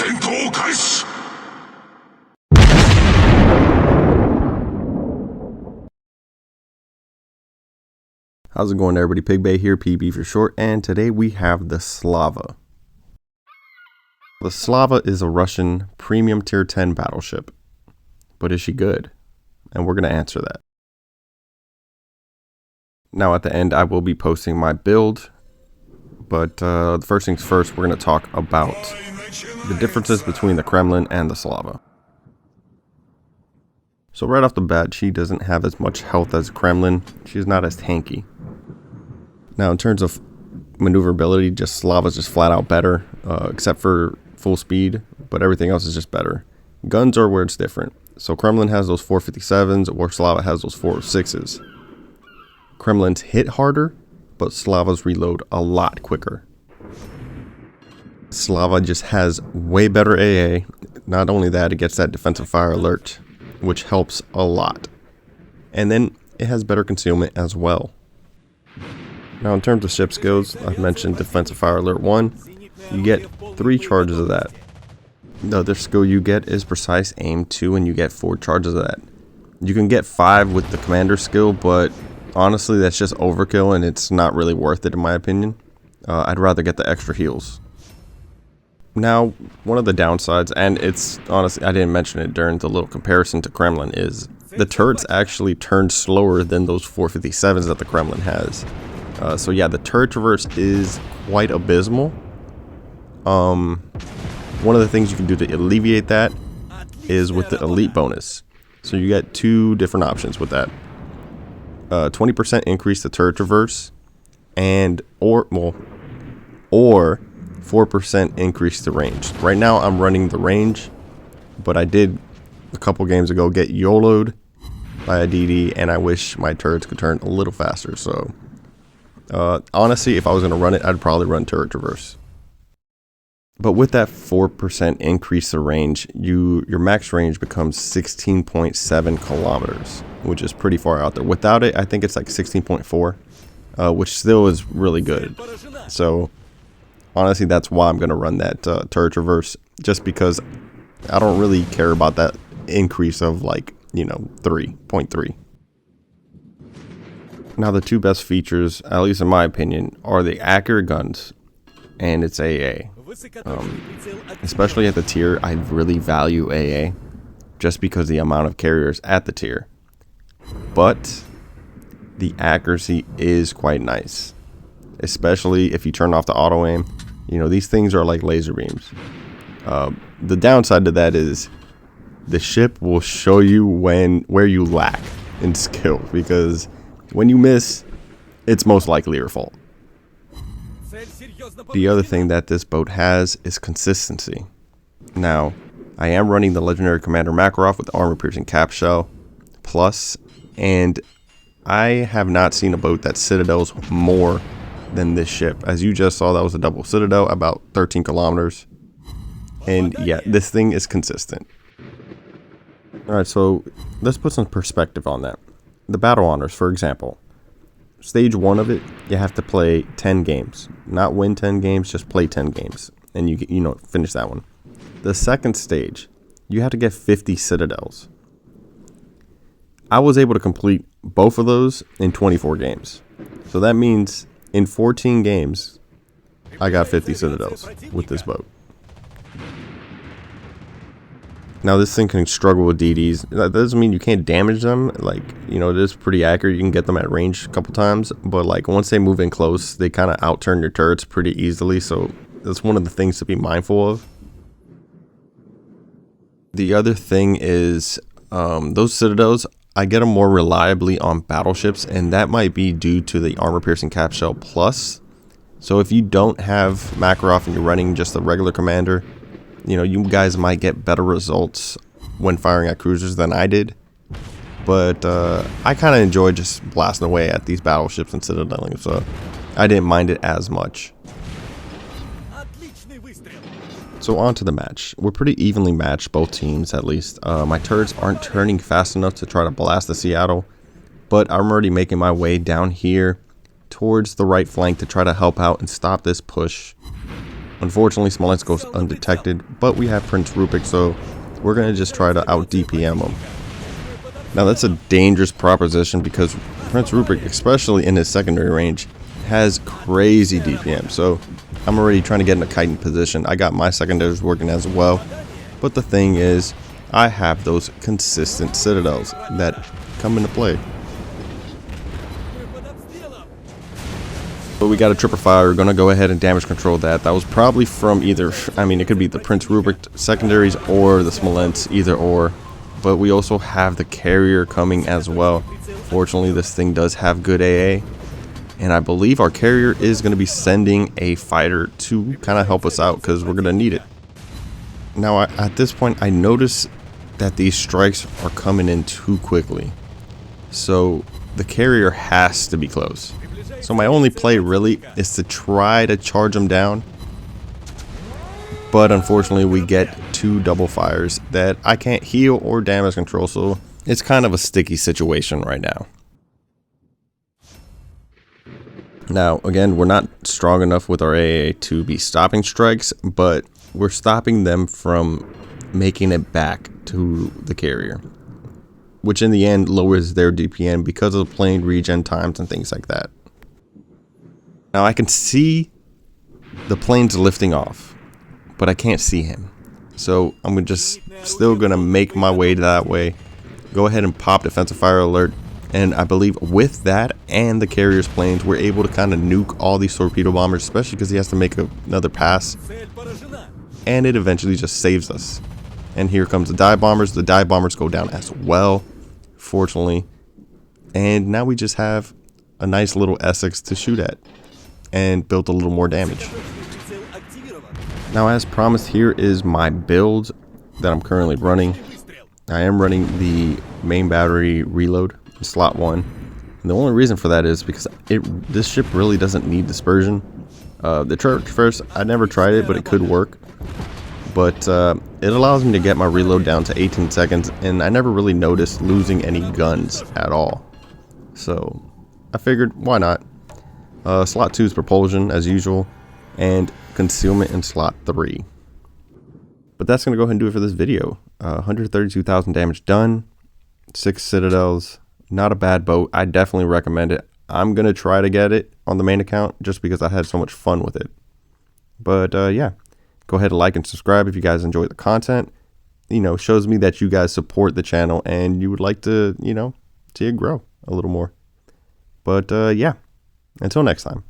How's it going, everybody? PigBay here, PB for short, and today we have the Slava. The Slava is a Russian premium tier 10 battleship, but is she good? And we're going to answer that. Now at the end I will be posting my build, but the first things first, we're going to talk about the differences between the Kremlin and the Slava. So right off the bat, she doesn't have as much health as Kremlin. She's not as tanky. Now in terms of maneuverability, Slava's just flat out better, except for full speed, but everything else is just better. Guns are where it's different. So Kremlin has those 457s, or Slava has those 406s. Kremlin's hit harder, but Slava's reload a lot quicker. Slava just has way better AA. Not only that, it gets that defensive fire alert, which helps a lot. And then it has better concealment as well. Now in terms of ship skills, I've mentioned defensive fire alert 1. You get 3 charges of that. The other skill you get is precise aim 2, and you get 4 charges of that. You can get 5 with the commander skill, but honestly that's just overkill and it's not really worth it in my opinion. I'd rather get the extra heals. Now one of the downsides, and it's honestly, I didn't mention it during the little comparison to Kremlin, is the turrets actually turn slower than those 457s that the Kremlin has. So yeah, the turret traverse is quite abysmal. One of the things you can do to alleviate that is with the elite bonus. So you get 2 different options with that. 20% increase the turret traverse, and or 4% increase the range. Right now I'm running the range, but I did a couple games ago get YOLO'd by a DD, and I wish my turrets could turn a little faster. So honestly, if I was going to run it, I'd probably run turret traverse. But with that 4% increase the range, your max range becomes 16.7 kilometers, which is pretty far out there. Without it, I think it's like 16.4, which still is really good. So honestly, that's why I'm going to run that turret traverse, just because I don't really care about that increase of 3.3. Now the 2 best features, at least in my opinion, are the accurate guns and its AA. Especially at the tier, I really value AA just because the amount of carriers at the tier. But the accuracy is quite nice, especially if you turn off the auto aim. These things are like laser beams. The downside to that is the ship will show you where you lack in skill, because when you miss, it's most likely your fault. The other thing that this boat has is consistency. Now, I am running the legendary Commander Makarov with armor piercing cap shell plus, and I have not seen a boat that citadels more than this ship. As you just saw, that was a double citadel, about 13 kilometers. And yeah, this thing is consistent. Alright, so let's put some perspective on that. The battle honors, for example. Stage 1 of it, you have to play 10 games. Not win 10 games, just play 10 games. And you finish that one. The second stage, you have to get 50 citadels. I was able to complete both of those in 24 games. So that means in 14 games, I got 50 citadels with this boat. Now this thing can struggle with DDs. That doesn't mean you can't damage them. It is pretty accurate. You can get them at range a couple times, but once they move in close, they kind of outturn your turrets pretty easily. So that's one of the things to be mindful of. The other thing is those citadels, I get them more reliably on battleships, and that might be due to the armor piercing cap shell plus. So if you don't have Makarov and you're running just the regular commander, you guys might get better results when firing at cruisers than I did. But I kind of enjoy just blasting away at these battleships and citadeling, so I didn't mind it as much. So on to the match. We're pretty evenly matched, both teams at least. My turrets aren't turning fast enough to try to blast the Seattle, but I'm already making my way down here towards the right flank to try to help out and stop this push. Unfortunately, Smolensk goes undetected, but we have Prince Rupert, so we're going to just try to out DPM him. Now that's a dangerous proposition because Prince Rupert, especially in his secondary range, has crazy DPM. So I'm already trying to get in a chitin position. I got my secondaries working as well. But the thing is, I have those consistent citadels that come into play. But we got a triple fire. We're going to go ahead and damage control that. That was probably from either, I mean, it could be the Prince Rupert secondaries or the Smolensk, either or. But we also have the carrier coming as well. Fortunately, this thing does have good AA. And I believe our carrier is going to be sending a fighter to kind of help us out because we're going to need it. Now, at this point, I notice that these strikes are coming in too quickly. So the carrier has to be close. So my only play really is to try to charge them down. But unfortunately, we get 2 double fires that I can't heal or damage control. So it's kind of a sticky situation right now. Now, again, we're not strong enough with our AA to be stopping strikes, but we're stopping them from making it back to the carrier, which in the end lowers their DPM because of the plane regen times and things like that. Now, I can see the planes lifting off, but I can't see him. So I'm just still going to make my way that way, go ahead and pop defensive fire alert. And I believe with that and the carrier's planes, we're able to kind of nuke all these torpedo bombers, especially because he has to make another pass. And it eventually just saves us. And here comes the dive bombers. The dive bombers go down as well, fortunately. And now we just have a nice little Essex to shoot at and build a little more damage. Now, as promised, here is my build that I'm currently running. I am running the main battery reload. Slot 1. And the only reason for that is because this ship really doesn't need dispersion. The church first, I never tried it, but it could work. But it allows me to get my reload down to 18 seconds, and I never really noticed losing any guns at all. So I figured, why not? Slot 2 is propulsion as usual, and concealment in slot 3. But that's going to go ahead and do it for this video. 132,000 damage done, 6 citadels. Not a bad boat. I definitely recommend it. I'm going to try to get it on the main account just because I had so much fun with it. But yeah, go ahead and like and subscribe if you guys enjoy the content. You know, shows me that you guys support the channel and you would like to, you know, see it grow a little more. But yeah, until next time.